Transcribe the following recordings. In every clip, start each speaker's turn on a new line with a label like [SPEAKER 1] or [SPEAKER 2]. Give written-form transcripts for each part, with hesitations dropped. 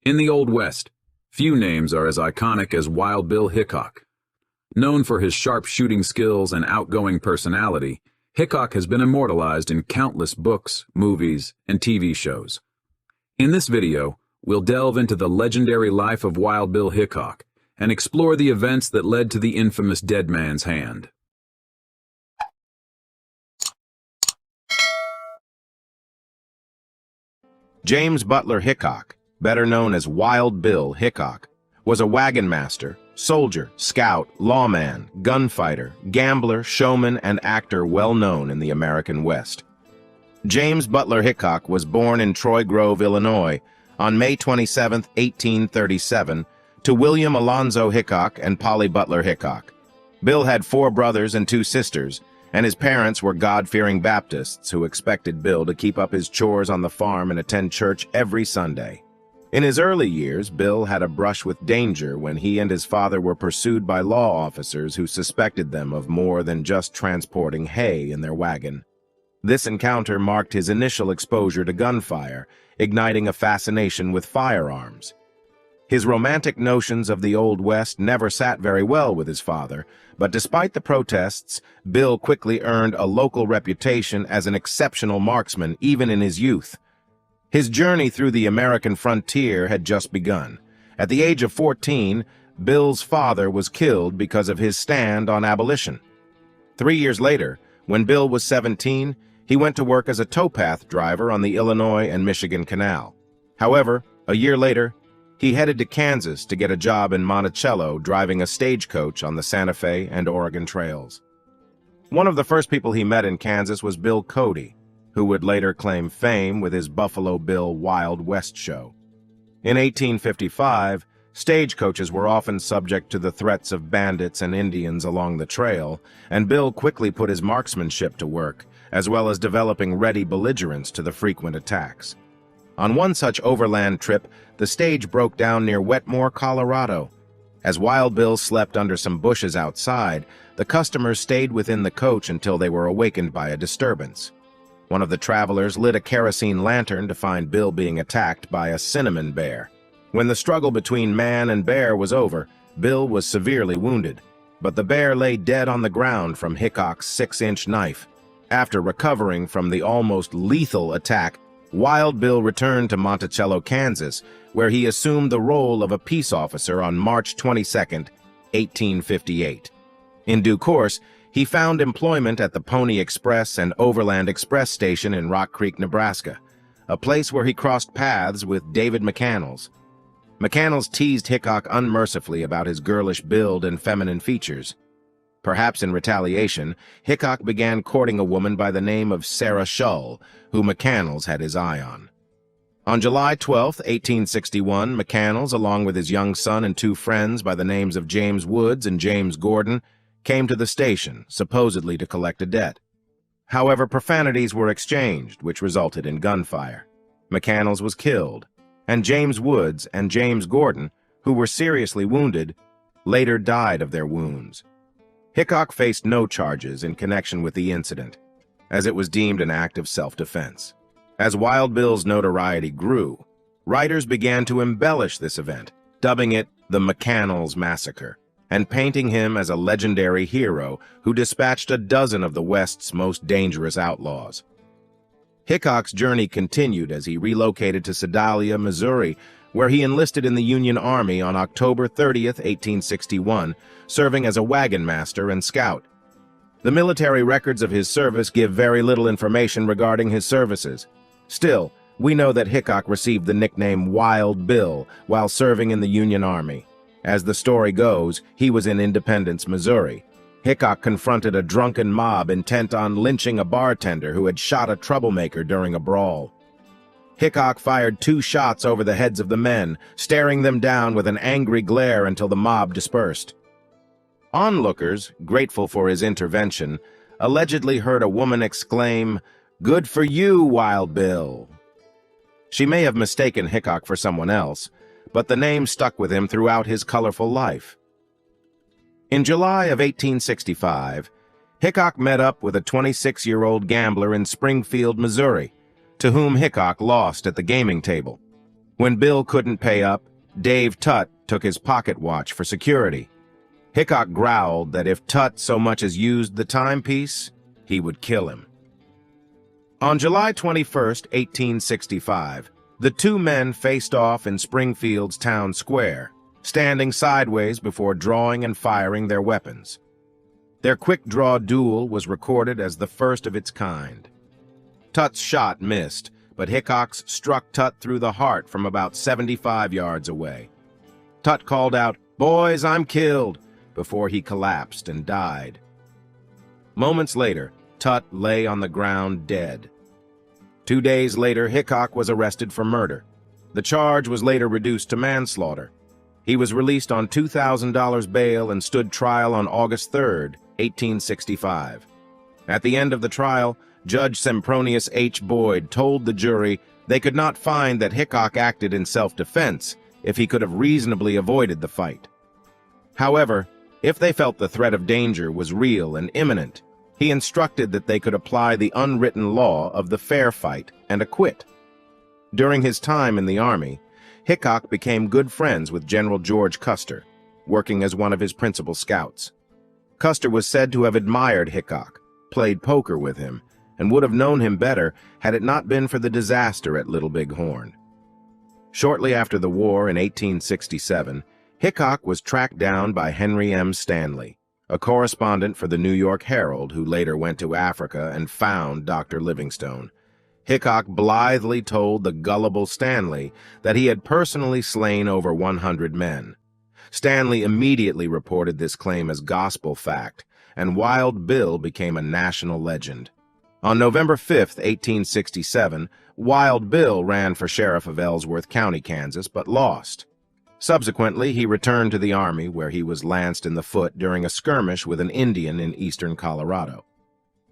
[SPEAKER 1] In the Old West, few names are as iconic as Wild Bill Hickok. Known for his sharp shooting skills and outgoing personality, Hickok has been immortalized in countless books, movies, and TV shows. In this video, we'll delve into the legendary life of Wild Bill Hickok and explore the events that led to the infamous Dead Man's Hand.
[SPEAKER 2] James Butler Hickok, better known as Wild Bill Hickok, was a wagon master, soldier, scout, lawman, gunfighter, gambler, showman, and actor well known in the American West. James Butler Hickok was born in Troy Grove, Illinois, on May 27, 1837, to William Alonzo Hickok and Polly Butler Hickok. Bill had 4 brothers and 2 sisters, and his parents were God-fearing Baptists who expected Bill to keep up his chores on the farm and attend church every Sunday. In his early years, Bill had a brush with danger when he and his father were pursued by law officers who suspected them of more than just transporting hay in their wagon. This encounter marked his initial exposure to gunfire, igniting a fascination with firearms. His romantic notions of the Old West never sat very well with his father, but despite the protests, Bill quickly earned a local reputation as an exceptional marksman even in his youth. His journey through the American frontier had just begun. At the age of 14, Bill's father was killed because of his stand on abolition. 3 years later, when Bill was 17, he went to work as a towpath driver on the Illinois and Michigan Canal. However, a year later, he headed to Kansas to get a job in Monticello driving a stagecoach on the Santa Fe and Oregon trails. One of the first people he met in Kansas was Bill Cody, who would later claim fame with his Buffalo Bill Wild West show. In 1855, stagecoaches were often subject to the threats of bandits and Indians along the trail, and Bill quickly put his marksmanship to work, as well as developing ready belligerents to the frequent attacks. On one such overland trip, the stage broke down near Wetmore, Colorado. As Wild Bill slept under some bushes outside, the customers stayed within the coach until they were awakened by a disturbance. One of the travelers lit a kerosene lantern to find Bill being attacked by a cinnamon bear. When the struggle between man and bear was over, Bill was severely wounded, but the bear lay dead on the ground from Hickok's 6-inch knife. After recovering from the almost lethal attack, Wild Bill returned to Monticello, Kansas, where he assumed the role of a peace officer on March 22, 1858. In due course, he found employment at the Pony Express and Overland Express station in Rock Creek, Nebraska, a place where he crossed paths with David McCannels. McCannels teased Hickok unmercifully about his girlish build and feminine features. Perhaps in retaliation, Hickok began courting a woman by the name of Sarah Shull, who McCannels had his eye on. On July 12, 1861, McCannels, along with his young son and 2 friends by the names of James Woods and James Gordon, came to the station, supposedly to collect a debt. However, profanities were exchanged, which resulted in gunfire. McCannels was killed, and James Woods and James Gordon, who were seriously wounded, later died of their wounds. Hickok faced no charges in connection with the incident, as it was deemed an act of self-defense. As Wild Bill's notoriety grew, writers began to embellish this event, dubbing it the McCannels Massacre, and painting him as a legendary hero who dispatched a dozen of the West's most dangerous outlaws. Hickok's journey continued as he relocated to Sedalia, Missouri, where he enlisted in the Union Army on October 30, 1861, serving as a wagon master and scout. The military records of his service give very little information regarding his services. Still, we know that Hickok received the nickname Wild Bill while serving in the Union Army. As the story goes, he was in Independence, Missouri. Hickok confronted a drunken mob intent on lynching a bartender who had shot a troublemaker during a brawl. Hickok fired 2 shots over the heads of the men, staring them down with an angry glare until the mob dispersed. Onlookers, grateful for his intervention, allegedly heard a woman exclaim, "Good for you, Wild Bill." She may have mistaken Hickok for someone else, but the name stuck with him throughout his colorful life. In July of 1865, Hickok met up with a 26-year-old gambler in Springfield, Missouri, to whom Hickok lost at the gaming table. When Bill couldn't pay up, Dave Tutt took his pocket watch for security. Hickok growled that if Tutt so much as used the timepiece, he would kill him. On July 21, 1865, the two men faced off in Springfield's town square, standing sideways before drawing and firing their weapons. Their quick-draw duel was recorded as the first of its kind. Tutt's shot missed, but Hickok's struck Tutt through the heart from about 75 yards away. Tutt called out, "Boys, I'm killed," before he collapsed and died. Moments later, Tutt lay on the ground dead. 2 days later, Hickok was arrested for murder. The charge was later reduced to manslaughter. He was released on $2,000 bail and stood trial on August 3, 1865. At the end of the trial, Judge Sempronius H. Boyd told the jury they could not find that Hickok acted in self-defense if he could have reasonably avoided the fight. However, if they felt the threat of danger was real and imminent, he instructed that they could apply the unwritten law of the fair fight and acquit. During his time in the Army, Hickok became good friends with General George Custer, working as one of his principal scouts. Custer was said to have admired Hickok, played poker with him, and would have known him better had it not been for the disaster at Little Big Horn. Shortly after the war in 1867, Hickok was tracked down by Henry M. Stanley, a correspondent for the New York Herald who later went to Africa and found Dr. Livingstone. Hickok blithely told the gullible Stanley that he had personally slain over 100 men. Stanley immediately reported this claim as gospel fact, and Wild Bill became a national legend. On November 5, 1867, Wild Bill ran for sheriff of Ellsworth County, Kansas, but lost. Subsequently, he returned to the Army, where he was lanced in the foot during a skirmish with an Indian in eastern Colorado.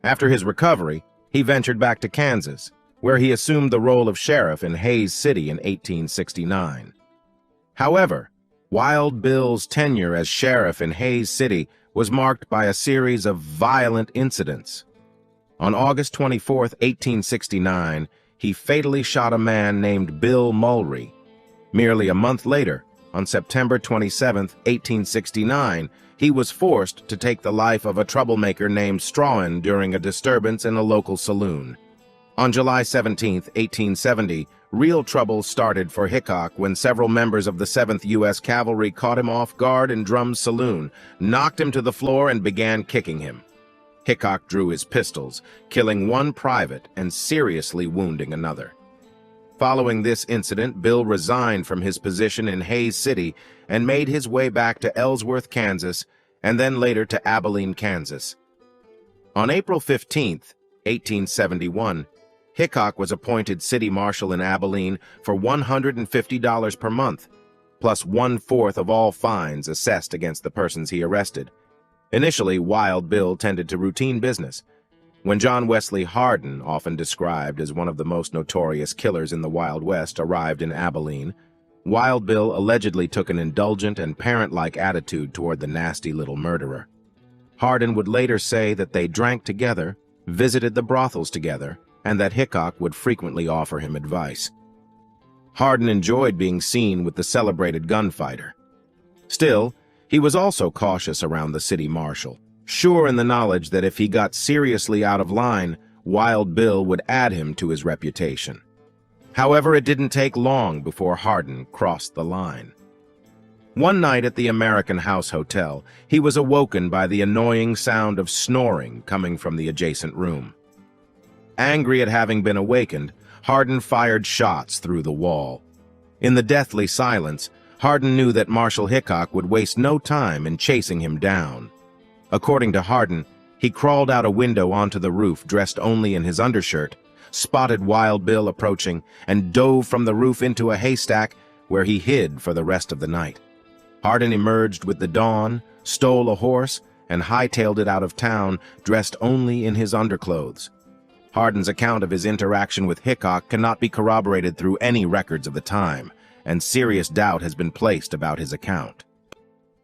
[SPEAKER 2] After his recovery, he ventured back to Kansas, where he assumed the role of sheriff in Hays City in 1869. However, Wild Bill's tenure as sheriff in Hays City was marked by a series of violent incidents. On August 24, 1869, he fatally shot a man named Bill Mulry. Merely a month later, on September 27, 1869, he was forced to take the life of a troublemaker named Strawn during a disturbance in a local saloon. On July 17, 1870, real trouble started for Hickok when several members of the 7th U.S. Cavalry caught him off guard in Drum's saloon, knocked him to the floor, and began kicking him. Hickok drew his pistols, killing one private and seriously wounding another. Following this incident, Bill resigned from his position in Hays City and made his way back to Ellsworth, Kansas, and then later to Abilene, Kansas. On April 15, 1871, Hickok was appointed city marshal in Abilene for $150 per month, plus 1/4 of all fines assessed against the persons he arrested. Initially, Wild Bill tended to routine business. When John Wesley Hardin, often described as one of the most notorious killers in the Wild West, arrived in Abilene, Wild Bill allegedly took an indulgent and parent-like attitude toward the nasty little murderer. Hardin would later say that they drank together, visited the brothels together, and that Hickok would frequently offer him advice. Hardin enjoyed being seen with the celebrated gunfighter. Still, he was also cautious around the city marshal, sure in the knowledge that if he got seriously out of line, Wild Bill would add him to his reputation. However, it didn't take long before Hardin crossed the line. One night at the American House Hotel, he was awoken by the annoying sound of snoring coming from the adjacent room. Angry at having been awakened, Hardin fired shots through the wall. In the deathly silence, Hardin knew that Marshal Hickok would waste no time in chasing him down. According to Hardin, he crawled out a window onto the roof dressed only in his undershirt, spotted Wild Bill approaching, and dove from the roof into a haystack where he hid for the rest of the night. Hardin emerged with the dawn, stole a horse, and hightailed it out of town, dressed only in his underclothes. Hardin's account of his interaction with Hickok cannot be corroborated through any records of the time, and serious doubt has been placed about his account.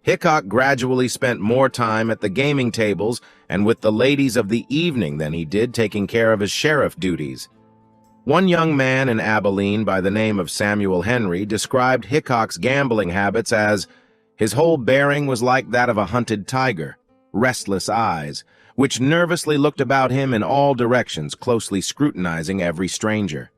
[SPEAKER 2] Hickok gradually spent more time at the gaming tables and with the ladies of the evening than he did taking care of his sheriff duties. One young man in Abilene by the name of Samuel Henry described Hickok's gambling habits as, "His whole bearing was like that of a hunted tiger, restless eyes, which nervously looked about him in all directions, closely scrutinizing every stranger.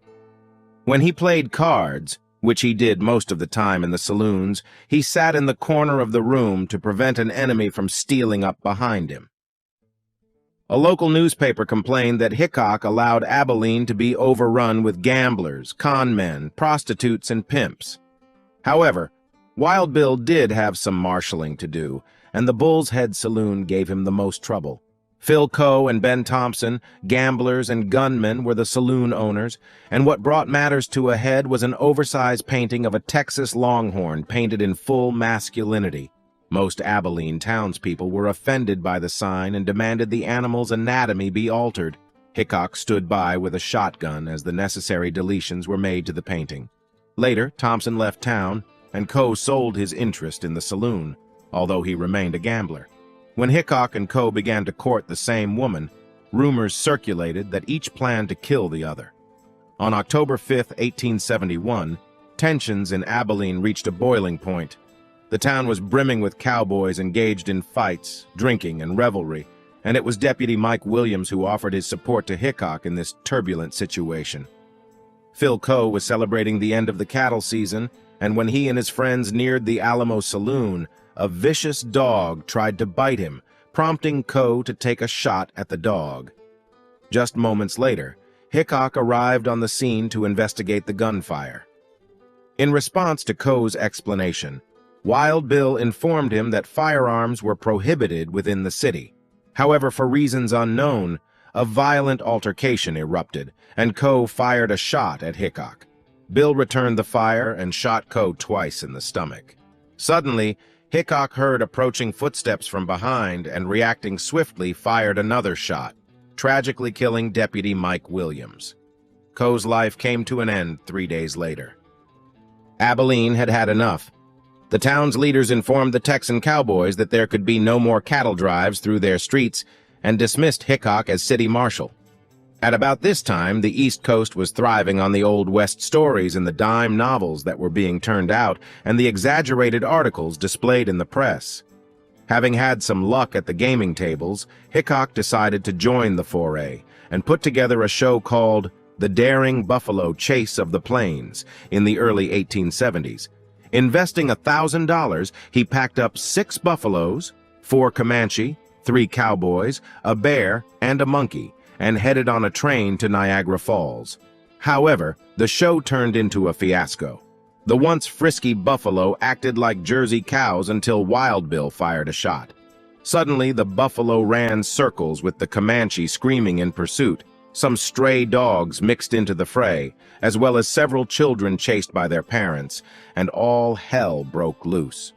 [SPEAKER 2] When he played cards, which he did most of the time in the saloons, he sat in the corner of the room to prevent an enemy from stealing up behind him." A local newspaper complained that Hickok allowed Abilene to be overrun with gamblers, con men, prostitutes, and pimps. However, Wild Bill did have some marshaling to do, and the Bull's Head Saloon gave him the most trouble. Phil Coe and Ben Thompson, gamblers and gunmen, were the saloon owners, and what brought matters to a head was an oversized painting of a Texas longhorn painted in full masculinity. Most Abilene townspeople were offended by the sign and demanded the animal's anatomy be altered. Hickok stood by with a shotgun as the necessary deletions were made to the painting. Later, Thompson left town, and Coe sold his interest in the saloon, although he remained a gambler. When Hickok and Coe began to court the same woman, rumors circulated that each planned to kill the other. On October 5, 1871, tensions in Abilene reached a boiling point. The town was brimming with cowboys engaged in fights, drinking, and revelry, and it was Deputy Mike Williams who offered his support to Hickok in this turbulent situation. Phil Coe was celebrating the end of the cattle season, and when he and his friends neared the Alamo Saloon, a vicious dog tried to bite him, prompting Coe to take a shot at the dog. Just moments later, Hickok arrived on the scene to investigate the gunfire. In response to Coe's explanation, Wild Bill informed him that firearms were prohibited within the city. However, for reasons unknown, a violent altercation erupted, and Coe fired a shot at Hickok. Bill returned the fire and shot Coe twice in the stomach. Suddenly, Hickok heard approaching footsteps from behind and, reacting swiftly, fired another shot, tragically killing Deputy Mike Williams. Coe's life came to an end 3 days later. Abilene had had enough. The town's leaders informed the Texan cowboys that there could be no more cattle drives through their streets and dismissed Hickok as city marshal. At about this time, the East Coast was thriving on the Old West stories and the dime novels that were being turned out and the exaggerated articles displayed in the press. Having had some luck at the gaming tables, Hickok decided to join the foray and put together a show called The Daring Buffalo Chase of the Plains in the early 1870s. Investing $1,000, he packed up 6 buffaloes, 4 Comanche, 3 cowboys, a bear, and a monkey, and headed on a train to Niagara Falls. However, the show turned into a fiasco. The once frisky buffalo acted like Jersey cows until Wild Bill fired a shot. Suddenly, the buffalo ran circles with the Comanche screaming in pursuit. Some stray dogs mixed into the fray, as well as several children chased by their parents, and all hell broke loose.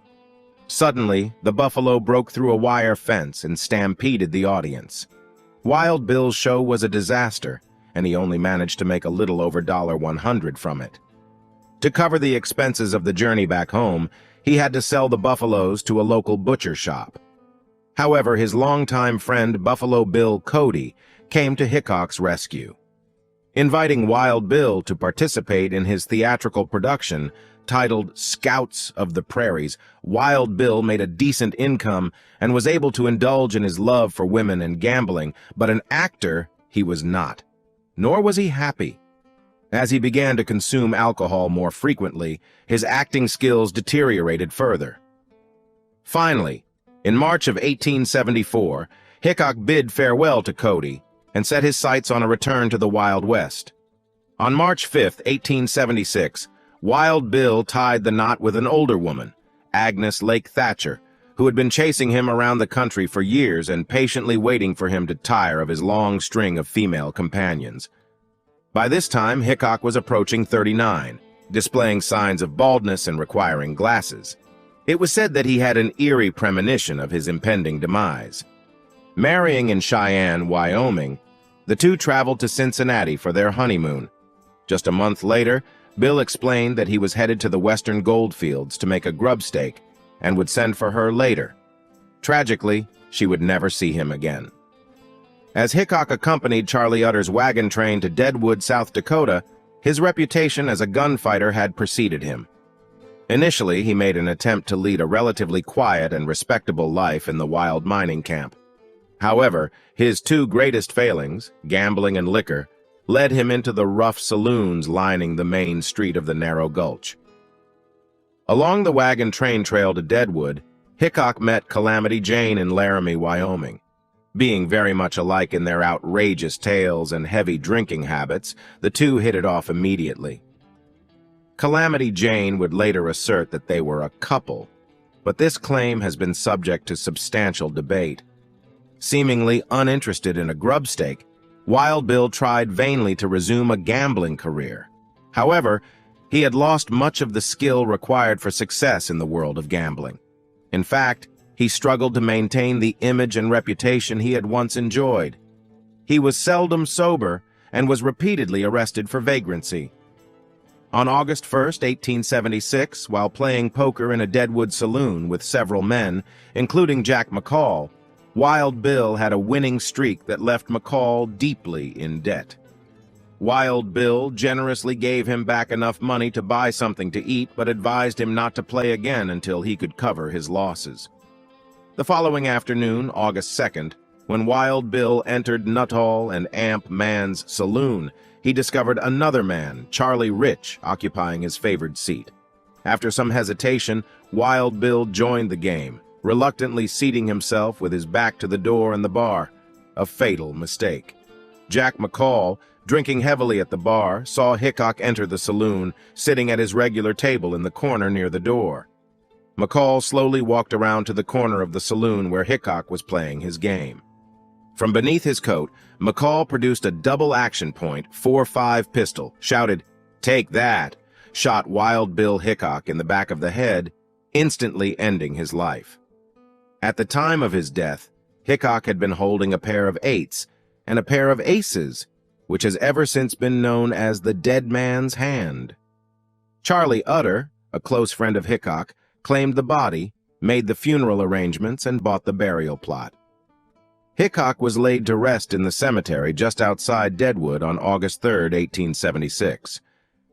[SPEAKER 2] Suddenly, the buffalo broke through a wire fence and stampeded the audience. Wild Bill's show was a disaster, and he only managed to make a little over $100 from it. To cover the expenses of the journey back home, he had to sell the buffaloes to a local butcher shop. However, his longtime friend Buffalo Bill Cody came to Hickok's rescue. Inviting Wild Bill to participate in his theatrical production, titled Scouts of the Prairies, Wild Bill made a decent income and was able to indulge in his love for women and gambling, but an actor he was not. Nor was he happy. As he began to consume alcohol more frequently, his acting skills deteriorated further. Finally, in March of 1874, Hickok bid farewell to Cody and set his sights on a return to the Wild West. On March 5, 1876, Wild Bill tied the knot with an older woman, Agnes Lake Thatcher, who had been chasing him around the country for years and patiently waiting for him to tire of his long string of female companions. By this time, Hickok was approaching 39, displaying signs of baldness and requiring glasses. It was said that he had an eerie premonition of his impending demise. Marrying in Cheyenne, Wyoming, the two traveled to Cincinnati for their honeymoon. Just a month later, Bill explained that he was headed to the western goldfields to make a grub stake and would send for her later. Tragically, she would never see him again. As Hickok accompanied Charlie Utter's wagon train to Deadwood, South Dakota, his reputation as a gunfighter had preceded him. Initially, he made an attempt to lead a relatively quiet and respectable life in the wild mining camp. However, his two greatest failings, gambling and liquor, led him into the rough saloons lining the main street of the narrow gulch. Along the wagon train trail to Deadwood, Hickok met Calamity Jane in Laramie, Wyoming. Being very much alike in their outrageous tales and heavy drinking habits, the two hit it off immediately. Calamity Jane would later assert that they were a couple, but this claim has been subject to substantial debate. Seemingly uninterested in a grub stake, Wild Bill tried vainly to resume a gambling career. However, he had lost much of the skill required for success in the world of gambling. In fact, he struggled to maintain the image and reputation he had once enjoyed. He was seldom sober and was repeatedly arrested for vagrancy. On August 1, 1876, while playing poker in a Deadwood saloon with several men, including Jack McCall, Wild Bill had a winning streak that left McCall deeply in debt. Wild Bill generously gave him back enough money to buy something to eat, but advised him not to play again until he could cover his losses. The following afternoon, August 2nd, when Wild Bill entered Nuttall and Amp Man's saloon, he discovered another man, Charlie Rich, occupying his favored seat. After some hesitation, Wild Bill joined the game, reluctantly seating himself with his back to the door and the bar, a fatal mistake. Jack McCall, drinking heavily at the bar, saw Hickok enter the saloon, sitting at his regular table in the corner near the door. McCall slowly walked around to the corner of the saloon where Hickok was playing his game. From beneath his coat, McCall produced a double-action point, .45 pistol, shouted, "Take that!" shot Wild Bill Hickok in the back of the head, instantly ending his life. At the time of his death, Hickok had been holding a pair of eights and a pair of aces, which has ever since been known as the dead man's hand. Charlie Utter, a close friend of Hickok, claimed the body, made the funeral arrangements, and bought the burial plot. Hickok was laid to rest in the cemetery just outside Deadwood on August 3, 1876.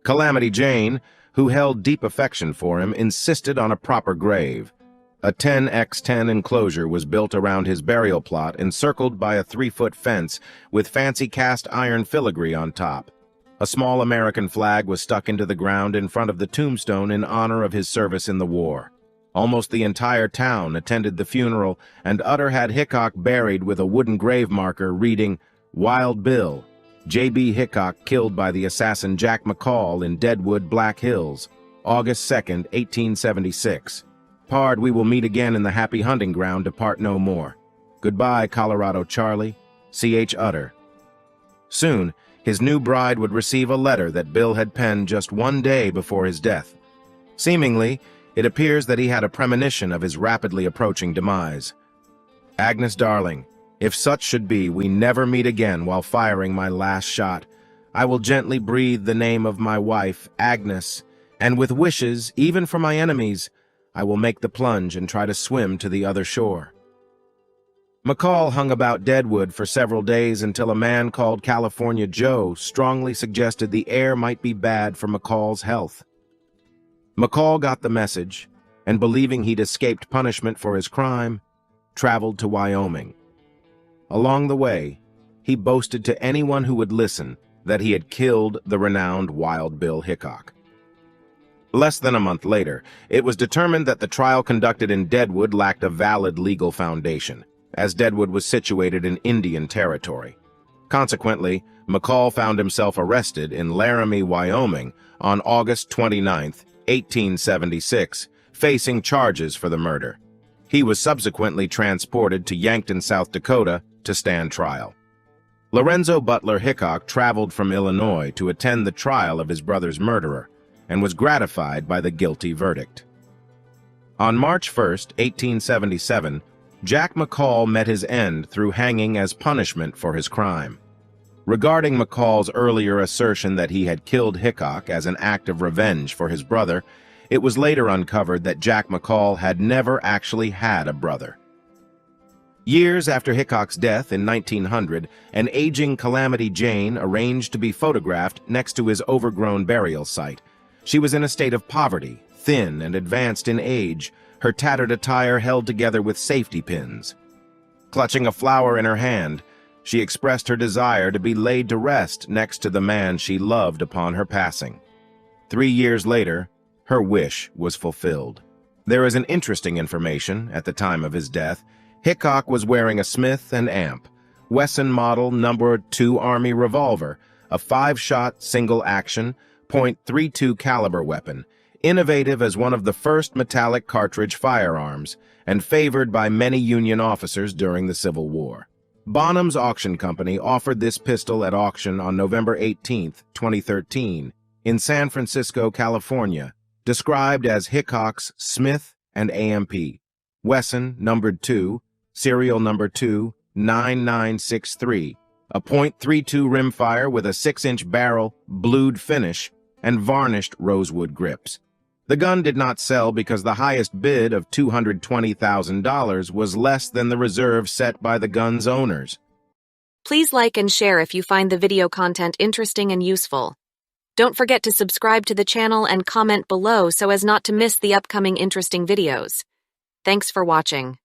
[SPEAKER 2] Calamity Jane, who held deep affection for him, insisted on a proper grave. A 10x10 enclosure was built around his burial plot, encircled by a 3-foot fence with fancy cast iron filigree on top. A small American flag was stuck into the ground in front of the tombstone in honor of his service in the war. Almost the entire town attended the funeral, and Utter had Hickok buried with a wooden grave marker reading, "Wild Bill, J.B. Hickok killed by the assassin Jack McCall in Deadwood, Black Hills, August 2, 1876. Pard, we will meet again in the happy hunting ground to part no more. Goodbye, Colorado Charlie. C.H. Utter." Soon, his new bride would receive a letter that Bill had penned just one day before his death. Seemingly, it appears that he had a premonition of his rapidly approaching demise. "Agnes, darling, if such should be, we never meet again while firing my last shot. I will gently breathe the name of my wife, Agnes, and with wishes, even for my enemies, I will make the plunge and try to swim to the other shore." McCall hung about Deadwood for several days until a man called California Joe strongly suggested the air might be bad for McCall's health. McCall got the message, and believing he'd escaped punishment for his crime, traveled to Wyoming. Along the way, he boasted to anyone who would listen that he had killed the renowned Wild Bill Hickok. Less than a month later, it was determined that the trial conducted in Deadwood lacked a valid legal foundation, as Deadwood was situated in Indian territory. Consequently, McCall found himself arrested in Laramie, Wyoming, on August 29, 1876, facing charges for the murder. He was subsequently transported to Yankton, South Dakota, to stand trial. Lorenzo Butler Hickok traveled from Illinois to attend the trial of his brother's murderer, and was gratified by the guilty verdict. On March 1, 1877, Jack McCall met his end through hanging as punishment for his crime. Regarding McCall's earlier assertion that he had killed Hickok as an act of revenge for his brother, it was later uncovered that Jack McCall had never actually had a brother. Years after Hickok's death in 1900, an aging Calamity Jane arranged to be photographed next to his overgrown burial site. She was in a state of poverty, thin and advanced in age, her tattered attire held together with safety pins. Clutching a flower in her hand, she expressed her desire to be laid to rest next to the man she loved upon her passing. 3 years later, her wish was fulfilled. There is an interesting information at the time of his death. Hickok was wearing a Smith & Amp, Wesson model No. 2 Army revolver, a 5-shot single-action, .32 caliber weapon, innovative as one of the first metallic cartridge firearms, and favored by many Union officers during the Civil War. Bonham's Auction Company offered this pistol at auction on November 18, 2013, in San Francisco, California, described as Hickok's Smith & AMP, Wesson No. 2, serial number 29963, a .32 rimfire with a 6-inch barrel, blued finish, and varnished rosewood grips. The gun did not sell because the highest bid of $220,000 was less than the reserve set by the gun's owners.
[SPEAKER 3] Please like and share if you find the video content interesting and useful. Don't forget to subscribe to the channel and comment below so as not to miss the upcoming interesting videos. Thanks for watching.